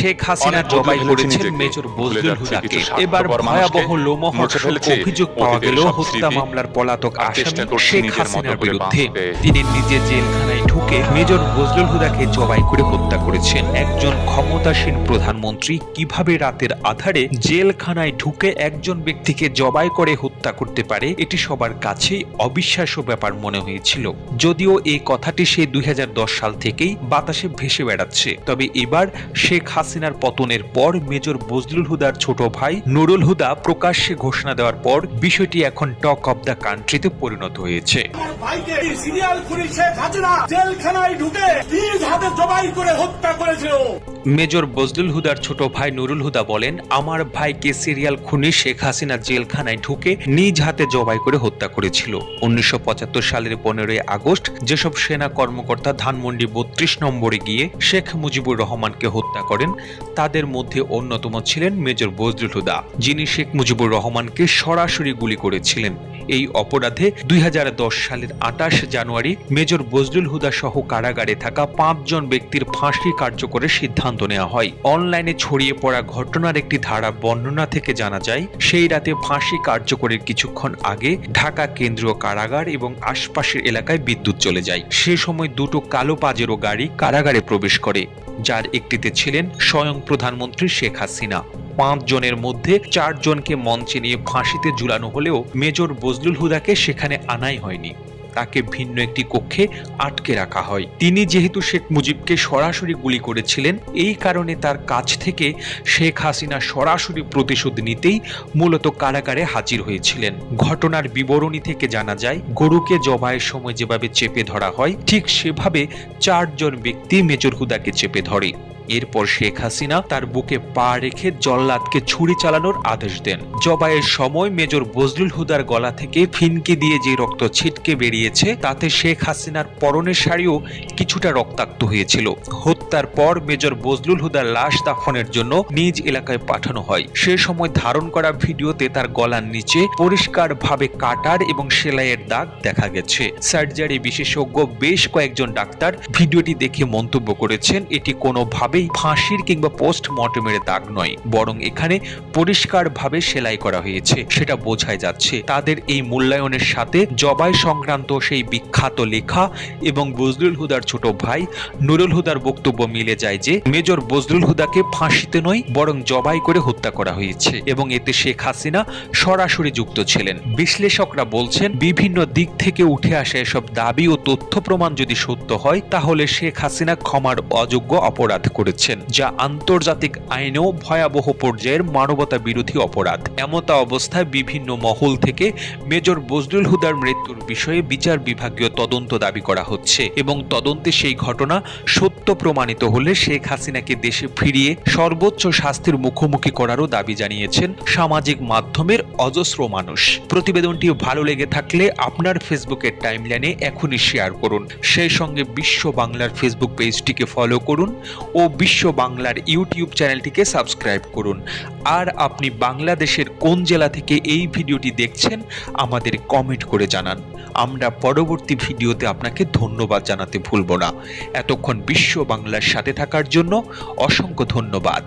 শেখ হাসিনা জবাই করেছেন মেজর বজলুল হুদাকে। এবার ভয়াবহ লোমহর্ষক অভিযোগ পাওয়া গেল হত্যা মামলার পলাতক আসামি শেখ হাসিনার বিরুদ্ধে। তিনি নিজে জেলখানায় ঢুকে মেজর বজলুল হুদাকে জবাই করে হত্যা করেছেন। একজন ক্ষমতাসীন প্রধানমন্ত্রী কিভাবে রাতের আধারে জেলখানায় ঢুকে একজন ব্যক্তিকে জবাই করে হত্যা করতে পারে, এটি সবার কাছেই অবিশ্বাস্য ব্যাপার মনে হয়েছিল। যদিও এই কথাটি সেই 2010 সাল থেকেই বাতাসে ভেসে বেড়াচ্ছে, তবে এবার শেখ হাসিনার পতনের পর মেজর বজলুল হুদার ছোট ভাই নুরুল হুদা প্রকাশ্যে ঘোষণা দেওয়ার পর বিষয়টি এখন টক অব দ্য কান্ট্রিতে পরিণত হয়েছে। মেজর বজলুল হুদার ছোট ভাই নুরুল হুদা বলেন, আমার ভাইকে সিরিয়াল খুনি শেখ হাসিনা জেলখানায় ঢুকে নিজ হাতে জবাই করে হত্যা করেছিল। 1975 সালের 15 আগস্ট যেসব সেনা কর্মকর্তা ধানমন্ডি 32 নম্বরে গিয়ে শেখ মুজিবুর রহমানকে হত্যা করেন, তাদের মধ্যে অন্যতম ছিলেন মেজর বজলুল হুদা, যিনি শেখ মুজিবুর রহমানকে সরাসরি গুলি করেছিলেন। এই অপরাধে 2010 সালের 28 জানুয়ারি মেজর বজলুল হুদা সহ কারাগারে থাকা 5 জন ব্যক্তির ফাঁসি কার্যকরের সিদ্ধান্ত নেওয়া হয়। অনলাইনে ছড়িয়ে পড়া ঘটনার একটি ধারা বর্ণনা থেকে জানা যায়, সেই রাতে ফাঁসি কার্যকরের কিছুক্ষণ আগে ঢাকা কেন্দ্রীয় কারাগার এবং আশপাশের এলাকায় বিদ্যুৎ চলে যায়। সে সময় দুটো কালো পাজেরো গাড়ি কারাগারে প্রবেশ করে, যার একটিতে ছিলেন স্বয়ং প্রধানমন্ত্রী শেখ হাসিনা। 5 জনের মধ্যে 4 জনকে মঞ্চে নিয়ে ফাঁসিতে ঝুলানো হলেও মেজর বজলুল হুদাকে সেখানে আনাই হয়নি, তাকে ভিন্ন একটি কক্ষে আটকে রাখা হয়। তিনি যেহেতু শেখ মুজিবকে সরাসরি গুলি করেছিলেন, এই কারণে তার কাছ থেকে শেখ হাসিনা সরাসরি প্রতিশোধ নিতেই মূলত কারাগারে হাজির হয়েছিলেন। ঘটনার বিবরণী থেকে জানা যায়, গরুকে জবাইয়ের সময় যেভাবে চেপে ধরা হয়, ঠিক সেভাবে 4 জন ব্যক্তি মেজর হুদাকে চেপে ধরে। এরপর শেখ হাসিনা তার বুকে পা রেখে জল্লাদকে ছুরি চালানোর আদেশ দেন। জবাইয়ের সময় মেজর বজলুল হুদার গলা থেকে ফিনকি দিয়ে যে রক্ত ছিটকে বেরিয়েছে, তাতে শেখ হাসিনার পরনের শাড়িও কিছুটা রক্তাক্ত হয়েছিল। হত্যার পর মেজর বজলুল হুদার লাশ দাফনের জন্য নিজ এলাকায় পাঠানো হয়। সে সময় ধারণ করা ভিডিওতে তার গলার নিচে পরিষ্কারভাবে কাটার এবং সেলাইয়ের দাগ দেখা গেছে। সার্জারি বিশেষজ্ঞ বেশ কয়েকজন ডাক্তার ভিডিওটি দেখে মন্তব্য করেছেন, এটি কোনোভাবে ফাঁসির কিংবা পোস্টমর্টমের দাগ নয়, বরং এখানে পরিষ্কারভাবে সেলাই করা হয়েছে, সেটা বোঝাই যাচ্ছে। তাদের এই মূল্যায়নের সাথে জবাই সংক্রান্ত সেই বিখ্যাত লেখা এবং বজলুল হুদার ছোট ভাই নুরুল হুদার বক্তব্য মিলে যায় যে মেজর বজলুল হুদাকে ফাঁসিতে নয় বরং জবাই করে হত্যা করা হয়েছে এবং এতে শেখ হাসিনা সরাসরি যুক্ত ছিলেন। বিশ্লেষকরা বলছেন, বিভিন্ন দিক থেকে উঠে আসা এসব দাবি ও তথ্য প্রমাণ যদি সত্য হয়, তাহলে শেখ হাসিনা ক্ষমার অযোগ্য অপরাধ করেছেন, যা আন্তর্জাতিক আইনেও ভয়াবহ পর্যায়ের মানবতা বিরোধী অপরাধ। এমতা অবস্থায় বিভিন্ন মহল থেকে মেজর বজলুল হুদার মৃত্যুর বিষয়ে বিচার বিভাগীয় তদন্ত দাবি করা হচ্ছে এবং তদন্তে সেই ঘটনা সত্য প্রমাণিত হলে শেখ হাসিনাকে দেশে ফিরিয়ে সর্বোচ্চ শাস্তির মুখোমুখি করারও দাবি জানিয়েছেন সামাজিক মাধ্যমের অজস্র মানুষ। প্রতিবেদনটি ভালো লেগে থাকলে আপনার ফেসবুকের টাইমলাইনে এখনই শেয়ার করুন। সেই সঙ্গে বিশ্ব বাংলার ফেসবুক পেজটিকে ফলো করুন ও বিশ্ব বাংলার ইউটিউব চ্যানেলটিকে সাবস্ক্রাইব করুন। আর আপনি বাংলাদেশের কোন জেলা থেকে এই ভিডিওটি দেখছেন আমাদের কমেন্ট করে জানান। আমরা পরবর্তী ভিডিওতে আপনাকে ধন্যবাদ জানাতে ভুলব না। এতক্ষণ বিশ্ব বাংলার সাথে থাকার জন্য অসংখ্য ধন্যবাদ।